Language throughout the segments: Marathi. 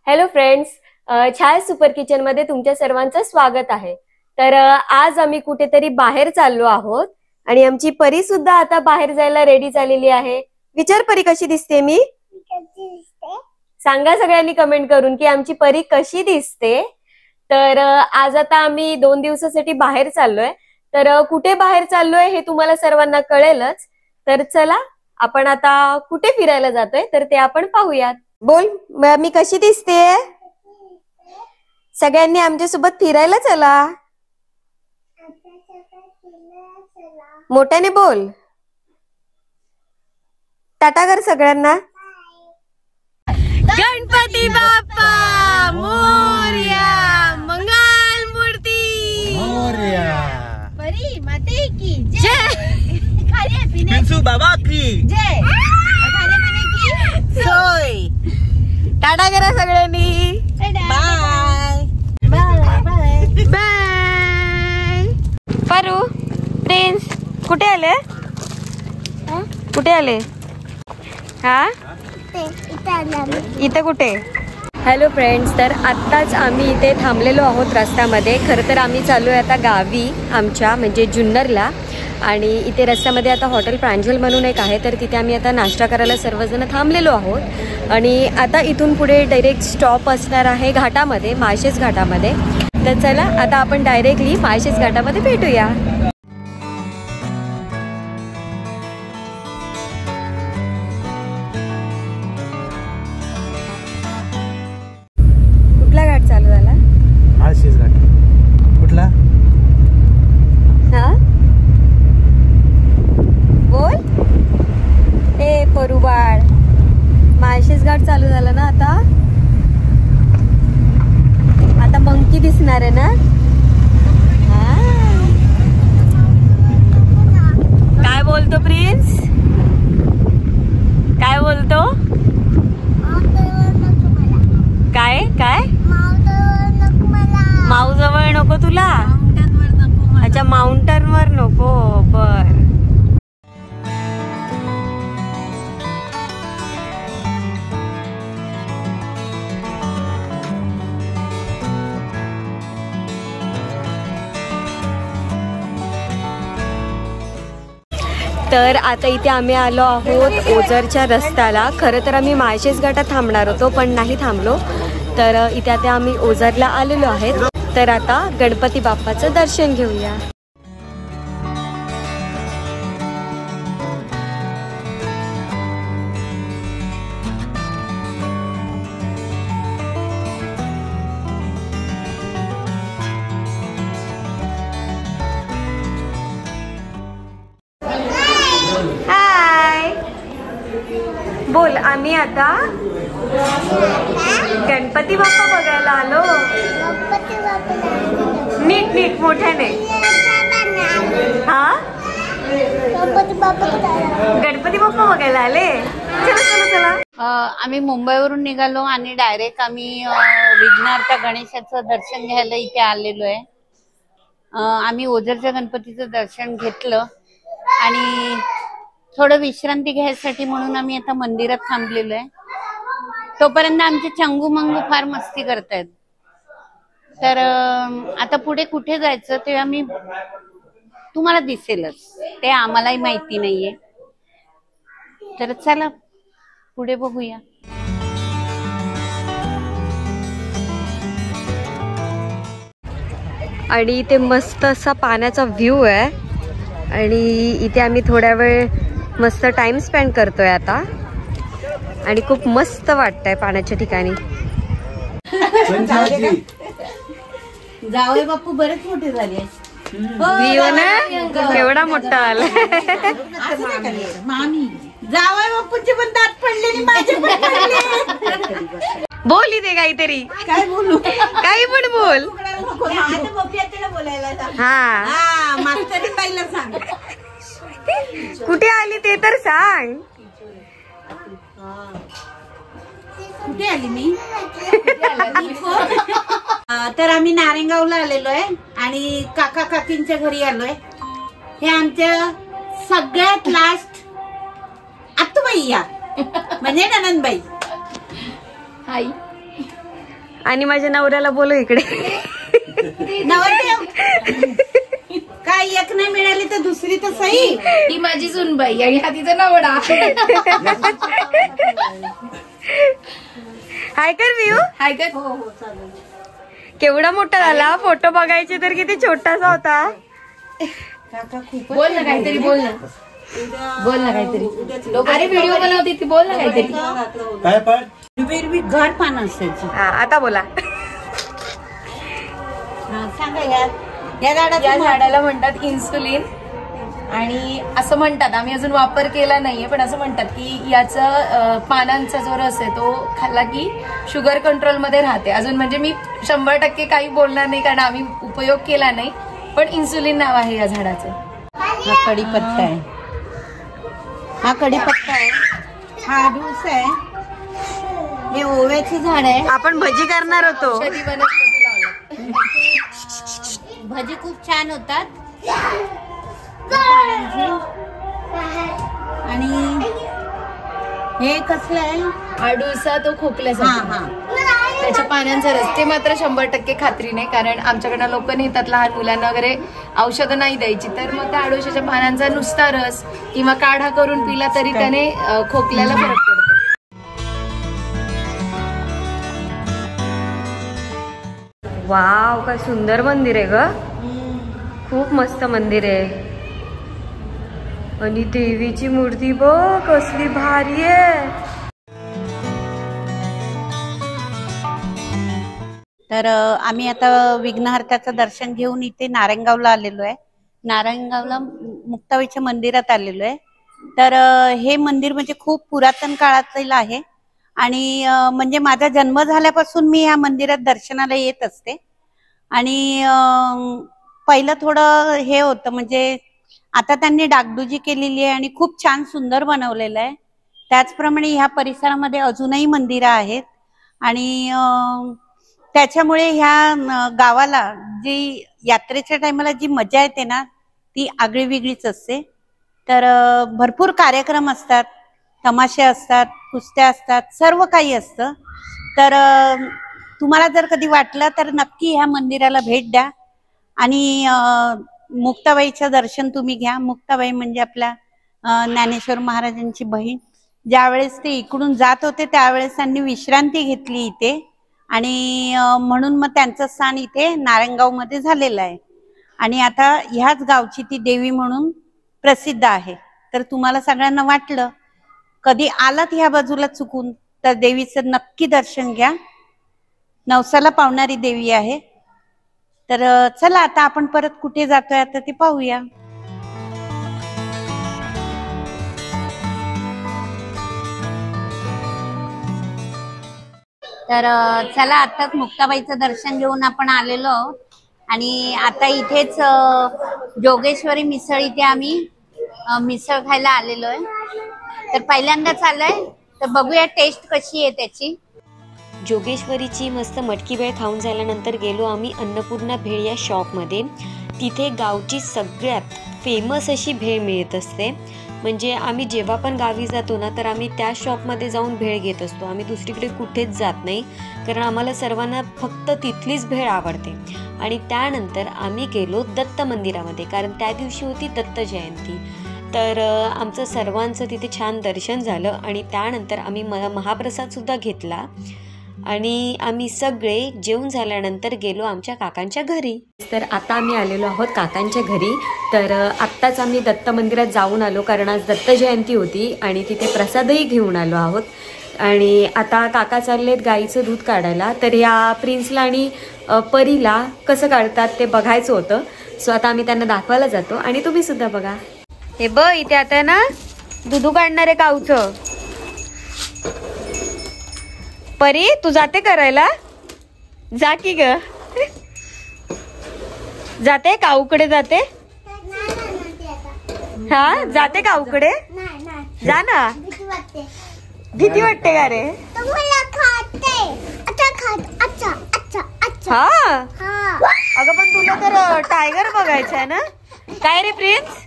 हॅलो फ्रेंड्स, छाया सुपर किचन मध्ये तुमच्या सर्वांचं स्वागत आहे। तर आज आम्ही कुठेतरी बाहेर चाललो आहोत आणि आमची परी सुद्धा आता बाहेर जायला रेडी झालेली आहे। विचार परी, कशी दिसते मी? सांगा सगळ्यांनी कमेंट करून की आमची परी कशी दिसते। तर आज आता आम्ही 2 दिवसासाठी बाहेर चाललोय। तर कुठे बाहेर चाललोय हे तुम्हाला सर्वांना कळेलच। तर चला आपण आता कुठे फिरायला जातोय तर ते आपण पाहूयात। बोल, मी कशी दिसते? सगळ्यांनी आमच्या सोबत फिरायला चला। मोठ्याने बोल, टाटा कर सगळ्यांना। गणपती बाप्पा मोरया, मंगल मूर्ती मोरया, परी माते की जय, खाने पीने पिंसू बाबा की जय, खाने पीने की सोय। टाटा करा सगळ्यांनी। Bye bye bye bye. Paru, prince कुठे आले? कुठे आले? हा, इथे कुठे? हॅलो फ्रेंड्स, तर आत्ताच आम्ही इथे थांबलेलो आहोत रस्त्यामध्ये। खरं तर आम्ही चालू आहे आता गावी आमच्या, म्हणजे जुन्नरला। आणि इथे रस्त्यामध्ये आता हॉटेल प्रांजल म्हणून एक आहे, तर तिथे आम्ही आता नाश्ता करायला सर्वजण थांबलेलो आहोत। आणि आता इथून पुढे डायरेक्ट स्टॉप असणार आहे घाटामध्ये, माळशेज घाटामध्ये। तर चला आता आपण डायरेक्टली माळशेज घाटामध्ये भेटूया। कुठला घाट चालू झाला? माळशेज घाट। कुठला? हा बोल, ए परूबाळ, माळशेज घाट चालू झाला ना आता। आता मंकी दिसणार आहे ना? हा, काय बोलतो प्रिन्स? काय बोलतो? काय काय? माऊजवळ नको तुला? अच्छा, माउंटन वर नको। बर, तर आता इथे आम्ही आलो आहोत ओझरच्या रस्त्याला। खरं तर आम्ही माळशेज घाटात थांबणार होतो पण नाही थांबलो। तर इथे आता आम्ही ओझरला आलेलो आहेत। तर आता गणपती बाप्पाचं दर्शन घेऊया। हाय बोल, आम्ही आता गणपती बाप्पा बघायला आलो। नीट नीट मोठ्याने। हा, गणपती बाप्पा बघायला आले। चला चला चला। आम्ही मुंबईवरून निघालो आणि डायरेक्ट आम्ही विघ्नहर्ता गणेशाचं दर्शन घ्यायला इथे आलेलो आहे। आम्ही ओझरच्या गणपतीचं दर्शन घेतलं आणि थोडं विश्रांती घ्यायसाठी म्हणून आम्ही आता मंदिरात थांबलेलो आहे। तोपर्यंत आमचे चंगू मंगू फार मस्ती करतायत। तर आता पुढे कुठे जायचं ते आम्ही तुम्हाला दिसेलच, ते आम्हालाही माहिती नाहीये। तर चला पुढे बघूया। आणि इथे मस्त असा पाण्याचा व्ह्यू आहे आणि इथे आम्ही थोड्या वेळ मस्त टाइम स्पेंड करतोय आता आणि खूप मस्त वाटतंय पाण्याच्या ठिकाणी। जावई बापू बरेच मोठे झाले। एवढा मोठा आला। मामी जावई बापूचे पण दात पडलेली, माझे पण पडले। बोल इथे काहीतरी, काय बोलू? काही पण बोल। बोलायला हा, मास्तरी बाईला सांग कुठे आली ते तर सांग। कुठे आली मी? तर आम्ही नारायणगावला आलेलो आहे आणि काका काकींच्या घरी आलोय। हे आमच्या सगळ्यात लास्ट आतूबाई या, म्हणजे ननंदबाई। हाय, आणि माझ्या नवऱ्याला बोलू इकडे. नवरदेव काय एक नाही मिळाली तर दुसरी तर सही. ती माझी सुनबाई आणि हा तिचा नवरा. हाय कर विऊ. हाय कर. केवढा मोठा झाला. फोटो बघायचे तर किती छोटासा होता. बोल ना काहीतरी. बोल ना. बोल ना काहीतरी. अरे व्हिडिओ बनवते ती. बोल ना काहीतरी. काय पण वेरवी घर पान असायचं. आता बोला. सांगा या झाडाला म्हणतात इन्सुलिन. आणि असं म्हणतात, आम्ही अजून वापर केला नाहीये, पण असं म्हणतात की याचा पानांचा जो रस आहे तो खाल्ला की शुगर कंट्रोल मध्ये राहते. अजून म्हणजे मी 100% काही बोलणार नाही कारण आम्ही उपयोग केला नाही, पण इन्सुलिन नाव आहे या झाडाचं. हा कढीपत्ता आहे. हा कढीपत्ता आहे. हा अडूस आहे. हे ओव्याचे झाड आहे. आपण भजी करणार होतो. औषधी वनस्पती लावल्या. भजी खूप छान होतात. आणि हे कसलं आहे. आडूसा तो खोकल्यासाठी. त्याच्या पानांचा रस ते मात्र 100% खात्री नाही, कारण आमच्याकडनं लोक नेतात लहान मुलांना वगैरे औषधं नाही द्यायची, तर मग त्या आडूशाच्या पानांचा नुसता रस किंवा काढा करून पिला तरी त्याने खोकल्याला फरक पडतो. वाव, काय सुंदर मंदिर आहे ग. खूप मस्त मंदिर आहे. आणि देवीची मूर्ती बघ कसली भारी आहे. तर आम्ही आता विघ्नहर्त्याचं दर्शन घेऊन इथे नारायणगावला आलेलो आहे. नारायणगावला मुक्ताबाईच्या मंदिरात आलेलो आहे. तर हे मंदिर म्हणजे खूप पुरातन काळातील आहे आणि म्हणजे माझा जन्म झाल्यापासून मी या मंदिरात दर्शनाला येत असते. आणि पहिलं थोडं हे होतं, म्हणजे आता त्यांनी डागडुजी केलेली आहे आणि खूप छान सुंदर बनवलेलं आहे. त्याचप्रमाणे ह्या परिसरामध्ये अजूनही मंदिरं आहेत आणि त्याच्यामुळे ह्या गावाला जी यात्रेच्या टायमाला जी मजा येते ना ती आगळी वेगळीच असते. तर भरपूर कार्यक्रम असतात, तमाशे असतात, कुस्त्या असतात, सर्व काही असतं. तर तुम्हाला जर कधी वाटलं तर नक्की ह्या मंदिराला भेट द्या आणि मुक्ताबाईचं दर्शन तुम्ही घ्या. मुक्ताबाई म्हणजे आपल्या ज्ञानेश्वर महाराजांची बहीण. ज्यावेळेस ते इकडून जात होते त्यावेळेस त्यांनी विश्रांती घेतली इथे आणि म्हणून मग त्यांचं स्थान इथे नारायणगाव मध्ये झालेलं आहे आणि आता ह्याच गावची ती देवी म्हणून प्रसिद्ध आहे. तर तुम्हाला सगळ्यांना वाटलं कधी आलात ह्या बाजूला चुकून तर देवीचं नक्की दर्शन घ्या. नवसाला पावणारी देवी आहे. तर चला आता आपण परत कुठे जातोय आता ते पाहूया. तर चला आताच मुक्ताबाईचं दर्शन घेऊन आपण आलेलो आहोत आणि आता इथेच जोगेश्वरी मिसळ इथे आम्ही मिसळ खायला आलेलो आहे. तर पहिल्यांदाच आलोय, तर बघूया टेस्ट कशी आहे त्याची. जोगेश्वरीची मस्त मटकी भेळ खाऊन झाल्यानंतर गेलो आम्ही अन्नपूर्णा भेळ या शॉपमध्ये. तिथे गावची सगळ्यात फेमस अशी भेळ मिळत असते. म्हणजे आम्ही जेव्हा पण गावी जातो ना तर आम्ही त्या शॉपमध्ये जाऊन भेळ घेत असतो. आम्ही दुसरीकडे कुठेच जात नाही कारण आम्हाला सर्वांना फक्त तिथलीच भेळ आवडते. आणि त्यानंतर आम्ही गेलो दत्त मंदिरामध्ये कारण त्या दिवशी होती दत्त जयंती. तर आमचं सर्वांचं तिथे छान दर्शन झालं आणि त्यानंतर आम्ही महाप्रसाद सुद्धा घेतला आणि आम्ही सगळे जेवून झाल्यानंतर गेलो आमच्या काकांच्या घरी. तर आता आम्ही आलेलो आहोत काकांच्या घरी. तर आत्ताच आम्ही दत्त मंदिरात जाऊन आलो कारण आज दत्त जयंती होती आणि तिथे प्रसादही घेऊन आलो आहोत. आणि आता काका चाललेत गाईचं दूध काढायला. तर या प्रिन्सला आणि परीला कसं काढतात ते बघायचं होतं. सो आता आम्ही त्यांना दाखवायला जातो आणि तुम्ही सुद्धा बघा. हे बघ इथे आता ना दूध काढणार आहे काऊचं. परी तू जाते करायला? जा की ग. जाते काऊकडे जाते? हा जाते काऊकडे? जा ना. भीती वाटते का रे? हा अगं पण तुला तर टायगर बघायचा आहे ना? काय रे प्रिन्स,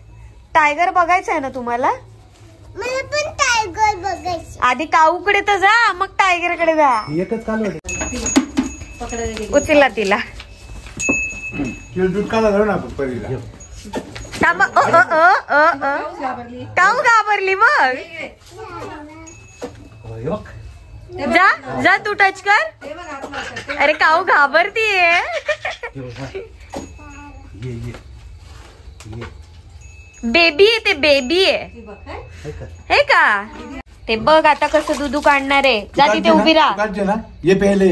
टायगर बघायचा आहे ना तुम्हाला? मला पण टायगर बघायचं. आधी काऊकडे तर जा मग टायगर कडे जा. एकच काल उचला तिला. दूध काढा जाऊ ना आपण परीला. थांबा. काऊ घाबरली मग. जा जा तू टच कर. अरे काऊ घाबरतीये. बेबी आहे ते, बेबी आहे हे का. ते बघ आता कसं दुधू काढणार आहे. जा तिथे उभी राहा. ये पहिले.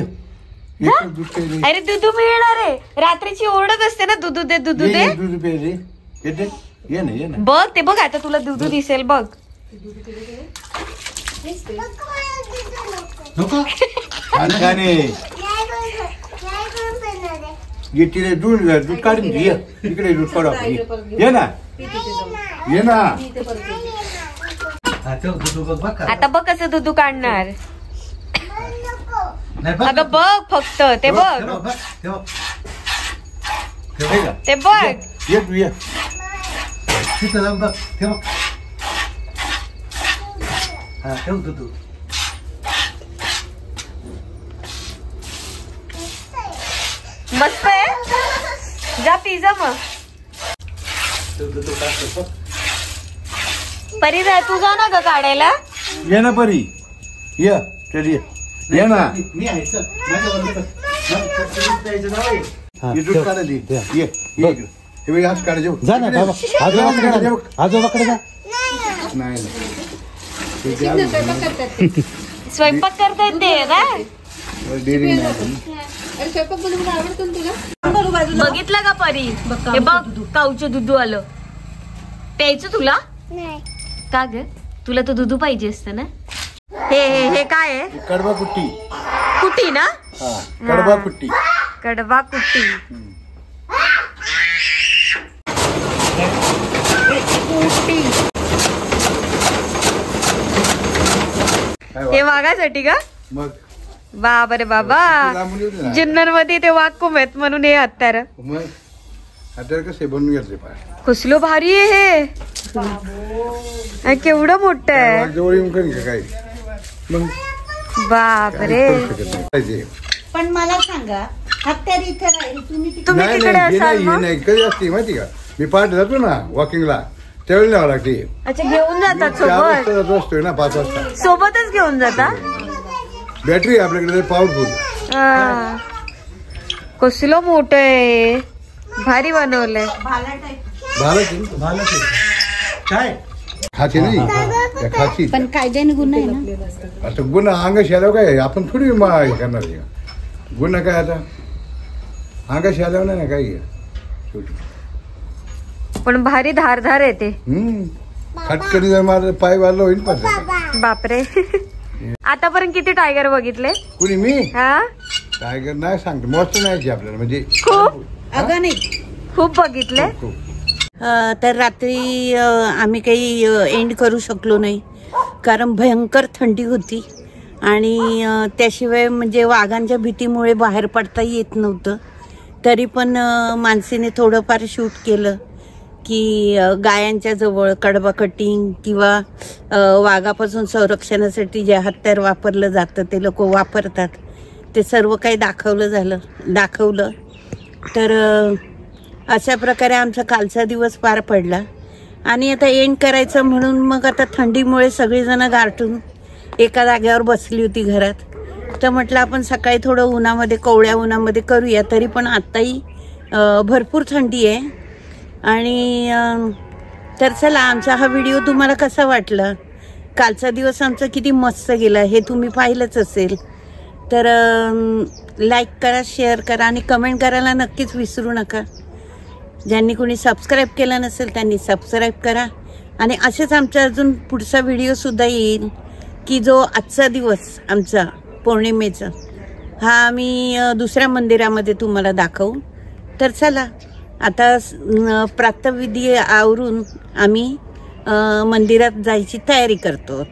अरे दुधू मिळणार आहे. रात्रीची ओरडत असते ना दुधू दे दुधू दे. दूध पहिले ये ना ये ना. बघ ते बघ आता तुला दुधू दिसेल बघ. ये तिथे दूध दूध काढून घे. इकडे दूध काढा. ये ना ये ना. आता बघ कसं दुधू काढणार. अगं बघ फक्त ते बघ ते बघ. ये तू ये. मस्त आहे. जा पिझ्झा मग. परी जा तू जा ना ग काढायला. ये ना परी ये. चल ये ना. दूध काढा दे. ये ये आज काढा जाऊ. जा ना आजोबाकडे जा. नाही स्वयंपाक करता येते ना. डेअरिंग नाही. बघितलं का परी. हे बघ काऊचं दुधू आलं. प्यायचं तुला का ग. तुला तर दुधू पाहिजे असतं ना. हे काय आहे. कडबा कुट्टी. कुट्टी ना. कडबा कुट्टी. कडबा कुट्टी. हे वाघासाठी का. मग बाबा रे बाबा. जुन्नर मध्ये ते वाघ कोंब आहेत म्हणून हे हत्यार. मग हत्यार कसे बनवून घेतले पाय. कसलो भारी आहे हे. केवढं मोठं आहे. जवळ येऊन करीन का काय. मग बापरे. पण मला सांगा हत्यार इथे राहील तुम्ही तुम्ही तिकडे असाल मग? नाही कधी असते माहिती का. मी पहाटे जातो ना वॉकिंगला त्यावेळी न्यावं लागते. अच्छा घेऊन जातात 4 सोबत. वाजता असतोय ना 5 वाजता. सोबतच घेऊन जाता. बॅटरी आपल्याकडे पॉवरफुल. कसलं मोठं आहे. भारी बनवलंय. काय खाची नाही खाची. पण कायद्याने गुन्हा आहे ना. आता गुन्हा अंगाशी आल्यावर काय आपण थोडी हे करणार आहे. गुन्हा काय आता अंगाशी आल्यावर नाही ना काय. पण भारी धारधार आहे ते. खटकनी जर माझं पाय वाढलं होईल पण. बापरे. आतापर्यंत किती टायगर बघितले. कुणी मी हा टायगर नाही सांगतो. मस्त नाही आपल्याला म्हणजे खूप अगं नाही खूप बघितले. तर रात्री आम्ही काही एंड करू शकलो नाही कारण भयंकर थंडी होती आणि त्याशिवाय म्हणजे वाघांच्या भीतीमुळे बाहेर पडता येत नव्हतं. तरी पण मानसीने थोडंफार शूट केलं की गायांच्या जवळ कडबा कटिंग किंवा वाघापासून संरक्षणासाठी जे हत्यार वापरलं जातं ते लोक वापरतात ते सर्व काही दाखवलं. तर अशा प्रकारे आमचा कालचा दिवस पार पडला आणि आता एंड करायचं म्हणून मग आता थंडीमुळे सगळीजणं गारठून एका जागेवर बसली होती घरात. तर म्हटलं आपण सकाळी थोडं उन्हामध्ये कोवळ्या उन्हामध्ये करूया. तरी पण आत्ताही भरपूर थंडी आहे आणि तर चला आमचा हा व्हिडिओ तुम्हाला कसा वाटला. कालचा दिवस आमचा किती मस्त गेला हे तुम्ही पाहिलंच असेल. तर लाईक करा, शेअर करा आणि कमेंट करायला नक्कीच विसरू नका. ज्यांनी कोणी सबस्क्राईब केलं नसेल त्यांनी सबस्क्राईब करा आणि असेच आमचा अजून पुढचा व्हिडिओसुद्धा येईल की जो आजचा दिवस आमचा पौर्णिमेचा हा आम्ही दुसऱ्या मंदिरामध्ये तुम्हाला दाखवू. तर चला आता प्रातःविधी आवरून आम्ही मंदिरात जायची तयारी करतो.